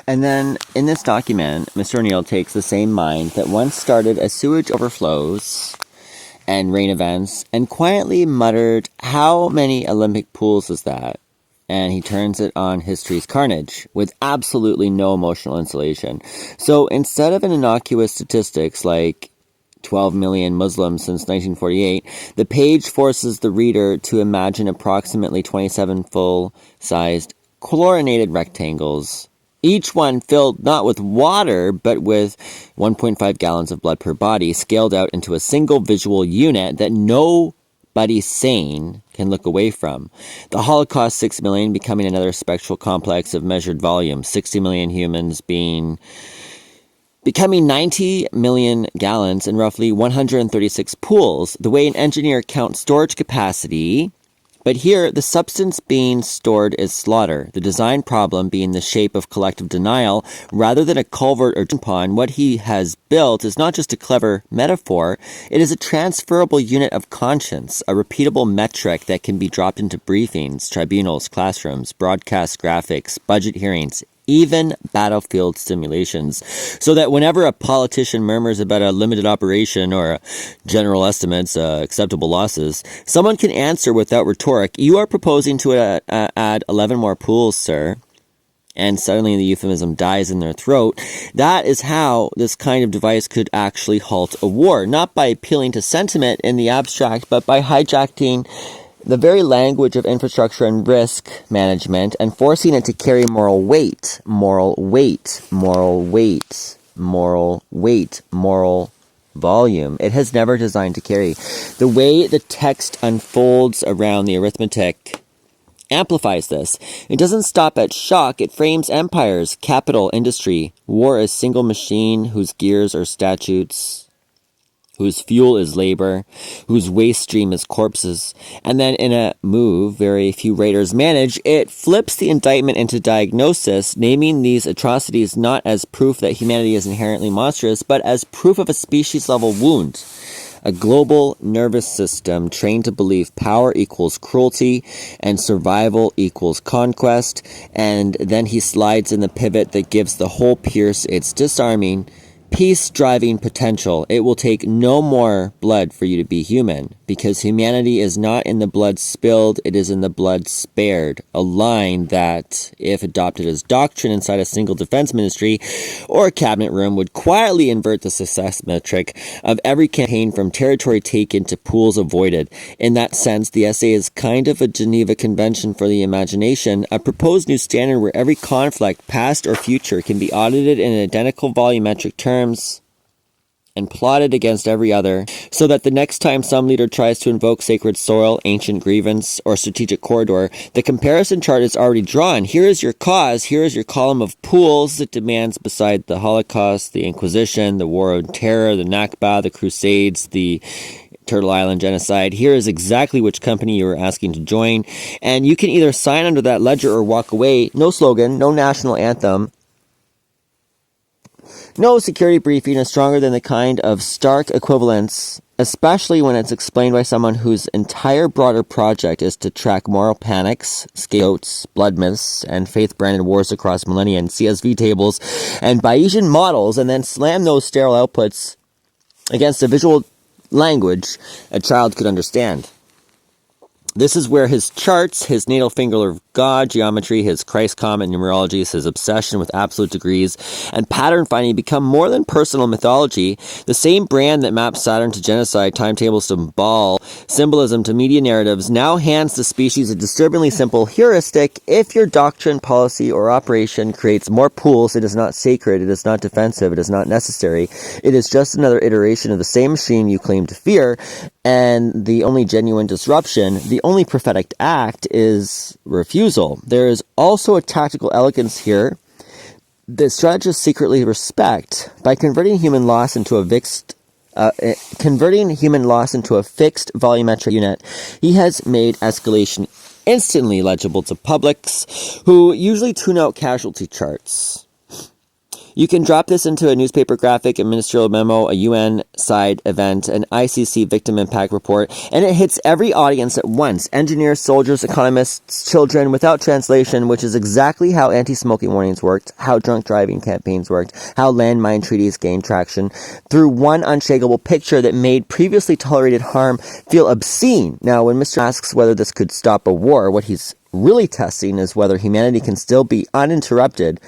And then in this document, Mr. O'Neill takes the same mind that once started as sewage overflows and rain events and quietly muttered, "How many Olympic pools is that?" And he turns it on history's carnage with absolutely no emotional insulation. So instead of an innocuous statistics like 12 million Muslims since 1948, the page forces the reader to imagine approximately 27 full-sized chlorinated rectangles, each one filled not with water, but with 1.5 gallons of blood per body, scaled out into a single visual unit that nobody sane can look away from. The Holocaust, 6 million, becoming another spectral complex of measured volume, 60 million humans becoming 90 million gallons and roughly 136 pools, the way an engineer counts storage capacity. But here, the substance being stored is slaughter, the design problem being the shape of collective denial. Rather than a culvert or pond, what he has built is not just a clever metaphor, it is a transferable unit of conscience, a repeatable metric that can be dropped into briefings, tribunals, classrooms, broadcast graphics, budget hearings, even battlefield simulations, so that whenever a politician murmurs about a limited operation or general estimates, acceptable losses, someone can answer without rhetoric, "You are proposing to add 11 more pools, sir." And suddenly the euphemism dies in their throat. That is how this kind of device could actually halt a war, not by appealing to sentiment in the abstract, but by hijacking the very language of infrastructure and risk management and forcing it to carry moral weight, moral weight, moral weight, moral weight, moral volume. It has never designed to carry. The way the text unfolds around the arithmetic amplifies this. It doesn't stop at shock. It frames empires, capital, industry, war as single machine whose gears are statutes, whose fuel is labor, whose waste stream is corpses. And then in a move very few writers manage, it flips the indictment into diagnosis, naming these atrocities not as proof that humanity is inherently monstrous, but as proof of a species-level wound. A global nervous system trained to believe power equals cruelty and survival equals conquest. And then he slides in the pivot that gives the whole Pierce its disarming, peace-driving potential. It will take no more blood for you to be human, because humanity is not in the blood spilled, it is in the blood spared. A line that, if adopted as doctrine inside a single defense ministry or a cabinet room, would quietly invert the success metric of every campaign from territory taken to pools avoided. In that sense, the essay is kind of a Geneva Convention for the imagination, a proposed new standard where every conflict, past or future, can be audited in identical volumetric terms and plotted against every other, so that the next time some leader tries to invoke sacred soil, ancient grievance, or strategic corridor, the comparison chart is already drawn. Here is your cause, here is your column of pools it demands beside the Holocaust, the Inquisition, the War on Terror, the Nakba, the Crusades, the Turtle Island genocide. Here is exactly which company you are asking to join, and you can either sign under that ledger or walk away. No slogan, no national anthem, no security briefing is stronger than the kind of stark equivalence, especially when it's explained by someone whose entire broader project is to track moral panics, scapegoats, blood myths, and faith-branded wars across millennia in CSV tables and Bayesian models, and then slam those sterile outputs against a visual language a child could understand. This is where his charts, his natal finger of God, geometry, his Christ comet numerologies, his obsession with absolute degrees, and pattern finding become more than personal mythology. The same brand that maps Saturn to genocide, timetables to Baal, symbolism to media narratives, now hands the species a disturbingly simple heuristic. If your doctrine, policy, or operation creates more pools, it is not sacred, it is not defensive, it is not necessary. It is just another iteration of the same machine you claim to fear, and the only genuine disruption, the only prophetic act, is refusal. There is also a tactical elegance here that strategists secretly respect. By converting human loss into a fixed volumetric unit, he has made escalation instantly legible to publics who usually tune out casualty charts. You can drop this into a newspaper graphic, a ministerial memo, a UN side event, an ICC victim impact report, and it hits every audience at once. Engineers, soldiers, economists, children, without translation, which is exactly how anti-smoking warnings worked, how drunk driving campaigns worked, how landmine treaties gained traction, through one unshakable picture that made previously tolerated harm feel obscene. Now, when Mr. asks whether this could stop a war, what he's really testing is whether humanity can still be uninterrupted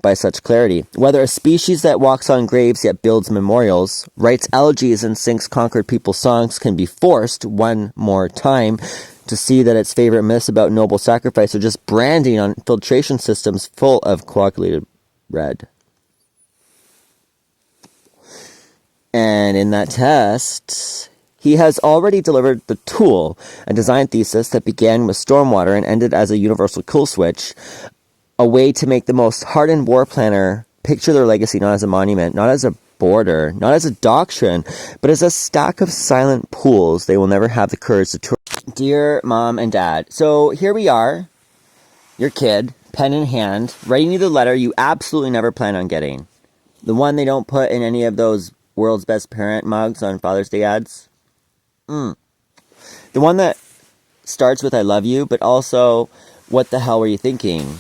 by such clarity. Whether a species that walks on graves yet builds memorials, writes elegies and sings conquered people's songs can be forced one more time to see that its favorite myths about noble sacrifice are just branding on filtration systems full of coagulated red. And in that test, he has already delivered the tool, a design thesis that began with stormwater and ended as a universal kill switch, a way to make the most hardened war planner picture their legacy not as a monument, not as a border, not as a doctrine, but as a stack of silent pools they will never have the courage to tour. Dear Mom and Dad, so here we are, your kid, pen in hand, writing you the letter you absolutely never plan on getting. The one they don't put in any of those world's best parent mugs on Father's Day ads. The one that starts with I love you, but also what the hell were you thinking?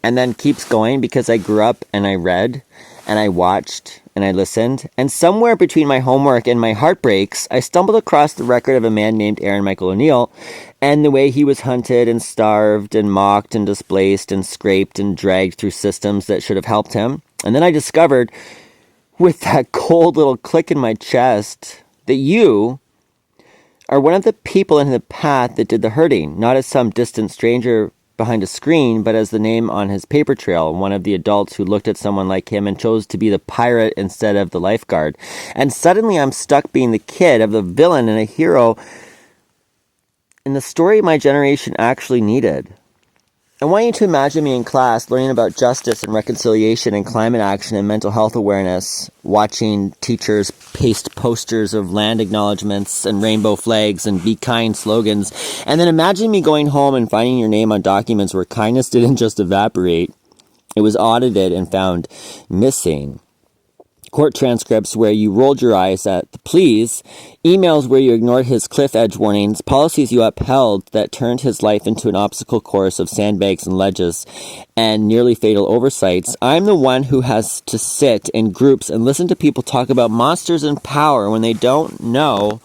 And then keeps going because I grew up and I read and I watched and I listened. And somewhere between my homework and my heartbreaks, I stumbled across the record of a man named Aaron Michael Oneil and the way he was hunted and starved and mocked and displaced and scraped and dragged through systems that should have helped him. And then I discovered, with that cold little click in my chest, that you are one of the people in the path that did the hurting, not as some distant stranger behind a screen, but as the name on his paper trail, one of the adults who looked at someone like him and chose to be the pirate instead of the lifeguard. And suddenly I'm stuck being the kid of the villain and a hero in the story my generation actually needed. I want you to imagine me in class learning about justice and reconciliation and climate action and mental health awareness, watching teachers paste posters of land acknowledgements and rainbow flags and be kind slogans, and then imagine me going home and finding your name on documents where kindness didn't just evaporate, it was audited and found missing. Court transcripts where you rolled your eyes at the pleas, emails where you ignored his cliff edge warnings, policies you upheld that turned his life into an obstacle course of sandbags and ledges and nearly fatal oversights. I'm the one who has to sit in groups and listen to people talk about monsters and power when they don't know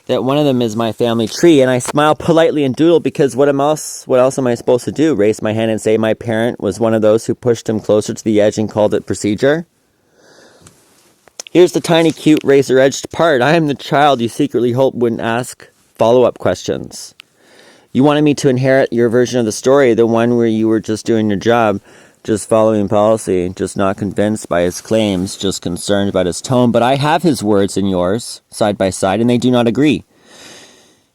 that one of them is my family tree, and I smile politely and doodle because what else am I supposed to do? Raise my hand and say my parent was one of those who pushed him closer to the edge and called it procedure? Here's the tiny, cute, razor-edged part. I am the child you secretly hoped wouldn't ask follow-up questions. You wanted me to inherit your version of the story, the one where you were just doing your job, just following policy, just not convinced by his claims, just concerned about his tone. But I have his words and yours, side by side, and they do not agree.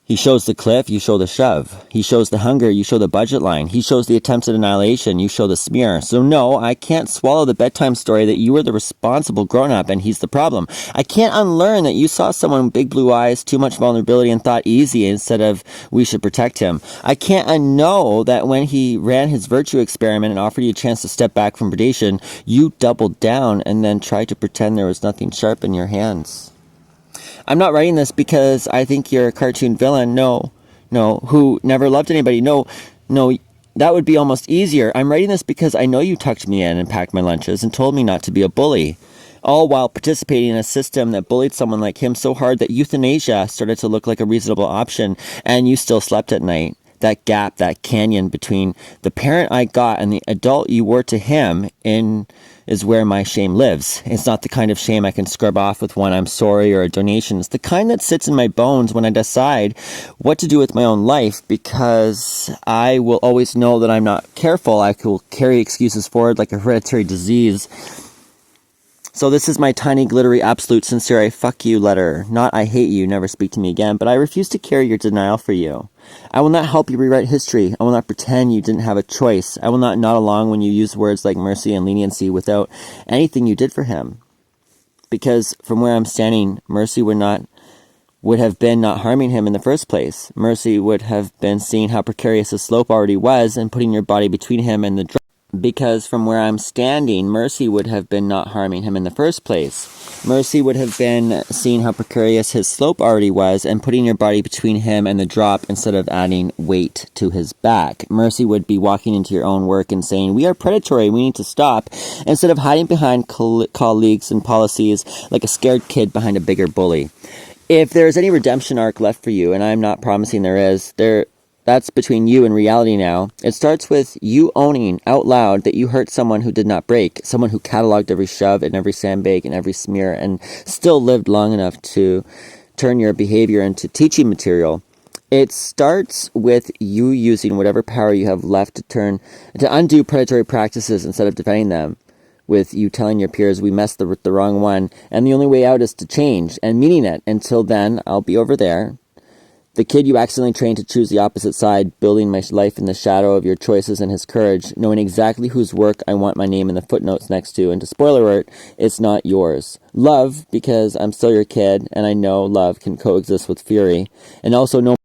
He shows the cliff, you show the shove. He shows the hunger, you show the budget line. He shows the attempts at annihilation, you show the smear. So no, I can't swallow the bedtime story that you were the responsible grown-up and he's the problem. I can't unlearn that you saw someone with big blue eyes, too much vulnerability, and thought easy instead of we should protect him. I can't unknow that when he ran his virtue experiment and offered you a chance to step back from predation, you doubled down and then tried to pretend there was nothing sharp in your hands. I'm not writing this because I think you're a cartoon villain. No, who never loved anybody. No, that would be almost easier. I'm writing this because I know you tucked me in and packed my lunches and told me not to be a bully, all while participating in a system that bullied someone like him so hard that euthanasia started to look like a reasonable option, and you still slept at night. That gap, that canyon between the parent I got and the adult you were to him is where my shame lives. It's not the kind of shame I can scrub off with one I'm sorry or a donation. It's the kind that sits in my bones when I decide what to do with my own life, because I will always know that I'm not careful. I will carry excuses forward like a hereditary disease. So this is my tiny, glittery, absolute, sincere, I fuck you letter. Not I hate you, never speak to me again, but I refuse to carry your denial for you. I will not help you rewrite history. I will not pretend you didn't have a choice. I will not nod along when you use words like mercy and leniency without anything you did for him. Because from where I'm standing, mercy would have been not harming him in the first place. Mercy would have been seeing how precarious the slope already was and putting your body between him and the drop. because from where I'm standing, mercy would have been not harming him in the first place. Mercy would have been seeing how precarious his slope already was and putting your body between him and the drop instead of adding weight to his back. Mercy would be walking into your own work and saying, we are predatory, we need to stop, instead of hiding behind colleagues and policies like a scared kid behind a bigger bully. If there's any redemption arc left for you, and I'm not promising there is, that's between you and reality now. It starts with you owning out loud that you hurt someone who did not break, someone who cataloged every shove and every sandbag and every smear and still lived long enough to turn your behavior into teaching material. It starts with you using whatever power you have left to undo predatory practices instead of defending them. With you telling your peers, we messed the wrong one, and the only way out is to change, and meaning it. Until then, I'll be over there. The kid you accidentally trained to choose the opposite side, building my life in the shadow of your choices and his courage, knowing exactly whose work I want my name in the footnotes next to, and to spoiler alert, it's not yours. Love, because I'm still your kid, and I know love can coexist with fury, and also no